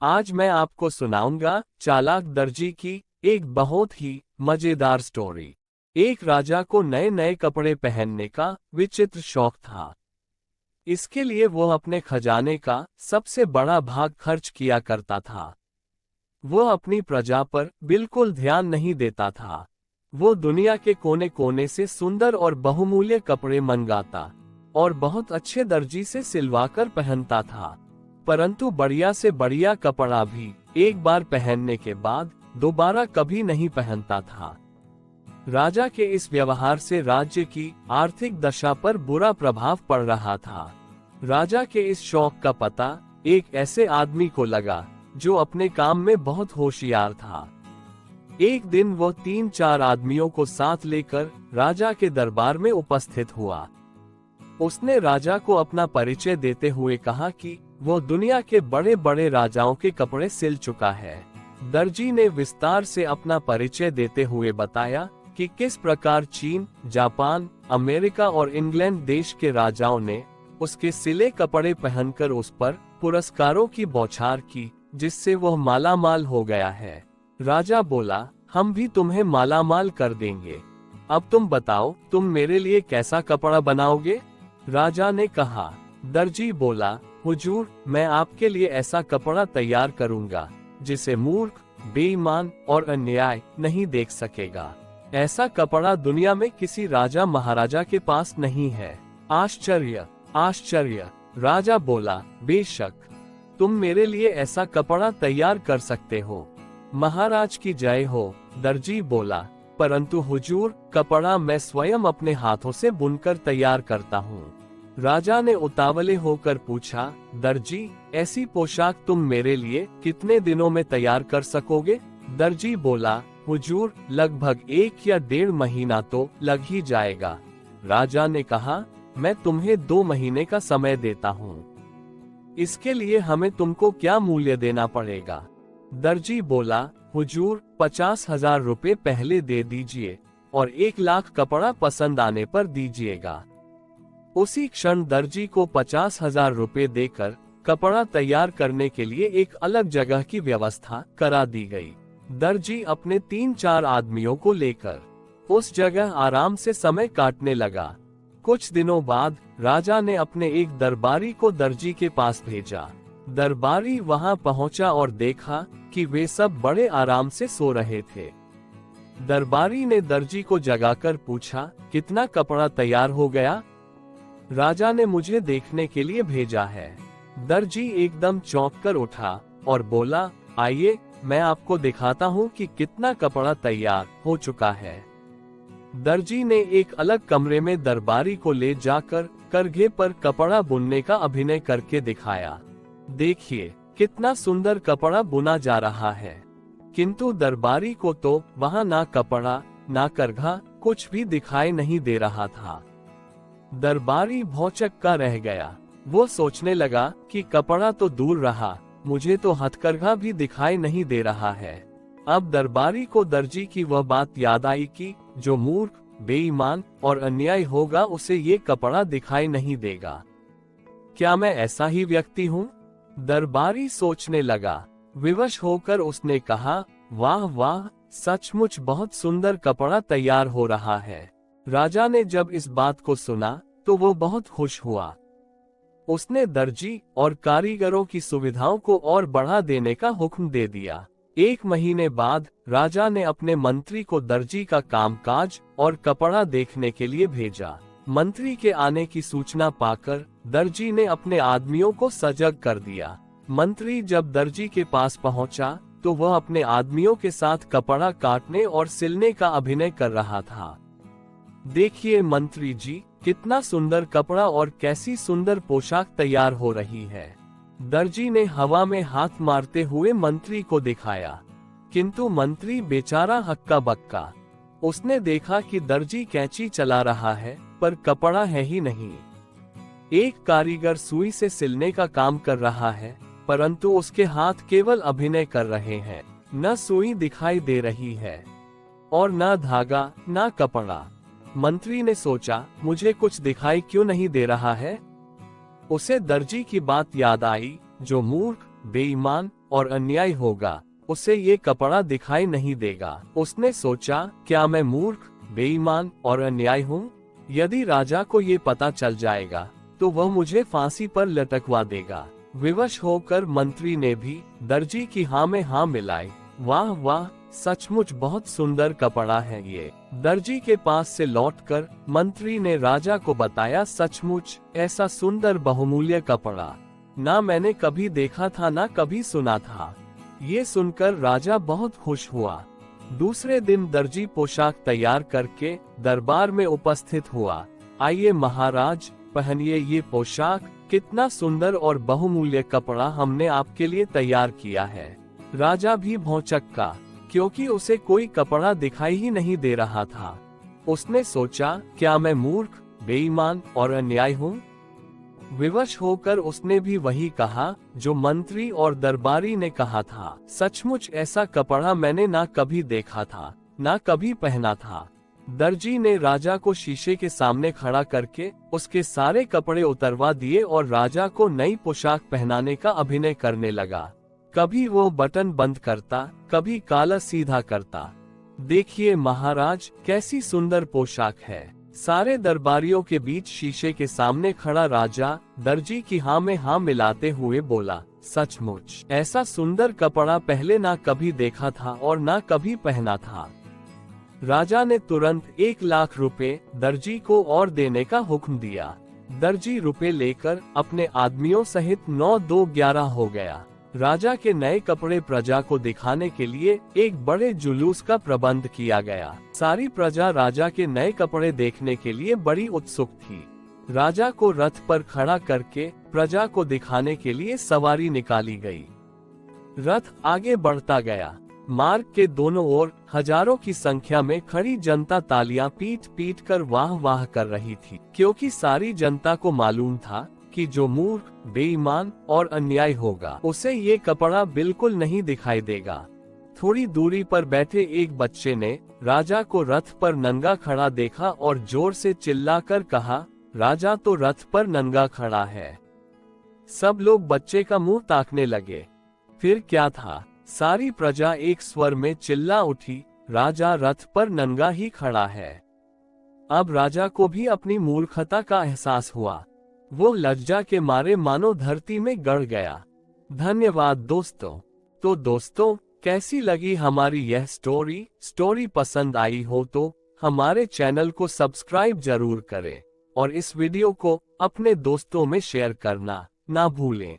आज मैं आपको सुनाऊंगा चालाक दर्जी की एक बहुत ही मजेदार स्टोरी। एक राजा को नए नए कपड़े पहनने का विचित्र शौक था। इसके लिए वो अपने खजाने का सबसे बड़ा भाग खर्च किया करता था। वो अपनी प्रजा पर बिल्कुल ध्यान नहीं देता था। वो दुनिया के कोने कोने से सुंदर और बहुमूल्य कपड़े मंगाता और बहुत अच्छे दर्जी से सिलवाकर पहनता था, परंतु बढ़िया से बढ़िया कपड़ा भी एक बार पहनने के बाद दोबारा कभी नहीं पहनता था। राजा के इस व्यवहार से राज्य की आर्थिक दशा पर बुरा प्रभाव पड़ रहा था। राजा के इस शौक का पता एक ऐसे आदमी को लगा जो अपने काम में बहुत होशियार था। एक दिन वो 3-4 आदमियों को साथ लेकर राजा के दरबार में उपस्थित हुआ। उसने राजा को अपना परिचय देते हुए कहा कि वो दुनिया के बड़े बड़े राजाओं के कपड़े सिल चुका है। दर्जी ने विस्तार से अपना परिचय देते हुए बताया कि किस प्रकार चीन, जापान, अमेरिका और इंग्लैंड देश के राजाओं ने उसके सिले कपड़े पहनकर उस पर पुरस्कारों की बौछार की, जिससे वह मालामाल हो गया है। राजा बोला, हम भी तुम्हें मालामाल कर देंगे। अब तुम बताओ, तुम मेरे लिए कैसा कपड़ा बनाओगे? राजा ने कहा। दर्जी बोला, हुजूर, मैं आपके लिए ऐसा कपड़ा तैयार करूंगा जिसे मूर्ख, बेईमान और अन्याय नहीं देख सकेगा। ऐसा कपड़ा दुनिया में किसी राजा महाराजा के पास नहीं है। आश्चर्य, आश्चर्य। राजा बोला, बेशक, तुम मेरे लिए ऐसा कपड़ा तैयार कर सकते हो। महाराज की जय हो। दर्जी बोला, परंतु हुजूर, कपड़ा मैं स्वयं अपने हाथों से बुनकर तैयार करता हूँ। राजा ने उतावले होकर पूछा, दर्जी, ऐसी पोशाक तुम मेरे लिए कितने दिनों में तैयार कर सकोगे? दर्जी बोला, हुजूर, लगभग 1 या 1.5 महीना तो लग ही जाएगा। राजा ने कहा, मैं तुम्हें 2 महीने का समय देता हूँ। इसके लिए हमें तुमको क्या मूल्य देना पड़ेगा? दर्जी बोला, हुजूर, 50,000 रुपए पहले दे दीजिए और 1 लाख कपड़ा पसंद आने पर दीजिएगा। उसी क्षण दर्जी को 50,000 रुपए देकर कपड़ा तैयार करने के लिए एक अलग जगह की व्यवस्था करा दी गई। दर्जी अपने 3-4 आदमियों को लेकर उस जगह आराम से समय काटने लगा। कुछ दिनों बाद राजा ने अपने एक दरबारी को दर्जी के पास भेजा। दरबारी वहां पहुंचा और देखा कि वे सब बड़े आराम से सो रहे थे। दरबारी ने दर्जी को जगाकर पूछा, कितना कपड़ा तैयार हो गया? राजा ने मुझे देखने के लिए भेजा है। दर्जी एकदम चौंक कर उठा और बोला, आइए, मैं आपको दिखाता हूँ कि कितना कपड़ा तैयार हो चुका है। दर्जी ने एक अलग कमरे में दरबारी को ले जाकर करघे पर कपड़ा बुनने का अभिनय करके दिखाया। देखिए, कितना सुंदर कपड़ा बुना जा रहा है। किंतु दरबारी को तो वहाँ ना कपड़ा, ना करघा, कुछ भी दिखाई नहीं दे रहा था। दरबारी भौचक्का रह गया। वो सोचने लगा कि कपड़ा तो दूर रहा, मुझे तो हथकरघा भी दिखाई नहीं दे रहा है। अब दरबारी को दर्जी की वह बात याद आई कि जो मूर्ख, बेईमान और अन्याय होगा उसे ये कपड़ा दिखाई नहीं देगा। क्या मैं ऐसा ही व्यक्ति हूँ? दरबारी सोचने लगा। विवश होकर उसने कहा, वाह वाह, सचमुच बहुत सुंदर कपड़ा तैयार हो रहा है। राजा ने जब इस बात को सुना तो वो बहुत खुश हुआ। उसने दर्जी और कारीगरों की सुविधाओं को और बढ़ा देने का हुक्म दे दिया। 1 महीने बाद राजा ने अपने मंत्री को दर्जी का कामकाज और कपड़ा देखने के लिए भेजा। मंत्री के आने की सूचना पाकर दर्जी ने अपने आदमियों को सजग कर दिया। मंत्री जब दर्जी के पास पहुंचा तो वह अपने आदमियों के साथ कपड़ा काटने और सिलने का अभिनय कर रहा था। देखिए मंत्री जी, कितना सुंदर कपड़ा और कैसी सुंदर पोशाक तैयार हो रही है। दर्जी ने हवा में हाथ मारते हुए मंत्री को दिखाया, किंतु मंत्री बेचारा हक्का बक्का। उसने देखा कि दर्जी कैंची चला रहा है पर कपड़ा है ही नहीं। एक कारीगर सुई से सिलने का काम कर रहा है, परंतु उसके हाथ केवल अभिनय कर रहे हैं। न सुई दिखाई दे रही है और न धागा, न कपड़ा। मंत्री ने सोचा, मुझे कुछ दिखाई क्यों नहीं दे रहा है? उसे दर्जी की बात याद आई, जो मूर्ख, बेईमान और अन्याय होगा, उसे ये कपड़ा दिखाई नहीं देगा। उसने सोचा, क्या मैं मूर्ख, बेईमान और अन्याय हूँ? यदि राजा को ये पता चल जाएगा तो वह मुझे फांसी पर लटकवा देगा। विवश होकर मंत्री ने भी दर्जी की हाँ में हाँ मिलाई। वाह वाह, सचमुच बहुत सुंदर कपड़ा है ये। दर्जी के पास से लौटकर मंत्री ने राजा को बताया, सचमुच ऐसा सुंदर बहुमूल्य कपड़ा ना मैंने कभी देखा था ना कभी सुना था। ये सुनकर राजा बहुत खुश हुआ। दूसरे दिन दर्जी पोशाक तैयार करके दरबार में उपस्थित हुआ। आइए महाराज, पहनिए ये पोशाक, कितना सुंदर और बहुमूल्य कपड़ा हमने आपके लिए तैयार किया है। राजा भी भौंचक्का, क्योंकि उसे कोई कपड़ा दिखाई ही नहीं दे रहा था। उसने सोचा, क्या मैं मूर्ख, बेईमान और अन्याय हूँ? विवश होकर उसने भी वही कहा जो मंत्री और दरबारी ने कहा था। सचमुच ऐसा कपड़ा मैंने ना कभी देखा था, ना कभी पहना था। दर्जी ने राजा को शीशे के सामने खड़ा करके उसके सारे कपड़े उतरवा दिए और राजा को नई पोशाक पहनाने का अभिनय करने लगा। कभी वो बटन बंद करता, कभी काला सीधा करता। देखिए महाराज, कैसी सुंदर पोशाक है। सारे दरबारियों के बीच शीशे के सामने खड़ा राजा दर्जी की हाँ में हाँ मिलाते हुए बोला, सचमुच ऐसा सुंदर कपड़ा पहले ना कभी देखा था और ना कभी पहना था। राजा ने तुरंत 1 लाख रुपए दर्जी को और देने का हुक्म दिया। दर्जी रुपए लेकर अपने आदमियों सहित 9-2-11 हो गया। राजा के नए कपड़े प्रजा को दिखाने के लिए एक बड़े जुलूस का प्रबंध किया गया। सारी प्रजा राजा के नए कपड़े देखने के लिए बड़ी उत्सुक थी। राजा को रथ पर खड़ा करके प्रजा को दिखाने के लिए सवारी निकाली गई। रथ आगे बढ़ता गया। मार्ग के दोनों ओर हजारों की संख्या में खड़ी जनता तालियां पीट पीट कर वाह वाह कर रही थी, क्योंकि सारी जनता को मालूम था कि जो मूर्ख, बेईमान और अन्याय होगा उसे ये कपड़ा बिल्कुल नहीं दिखाई देगा। थोड़ी दूरी पर बैठे एक बच्चे ने राजा को रथ पर नंगा खड़ा देखा और जोर से चिल्लाकर कहा, राजा तो रथ पर नंगा खड़ा है। सब लोग बच्चे का मुंह ताकने लगे। फिर क्या था, सारी प्रजा एक स्वर में चिल्ला उठी, राजा रथ पर नंगा ही खड़ा है। अब राजा को भी अपनी मूर्खता का एहसास हुआ। वो लज्जा के मारे मानो धरती में गड़ गया। धन्यवाद दोस्तों। तो दोस्तों, कैसी लगी हमारी यह स्टोरी पसंद आई हो तो हमारे चैनल को सब्सक्राइब जरूर करें और इस वीडियो को अपने दोस्तों में शेयर करना ना भूलें।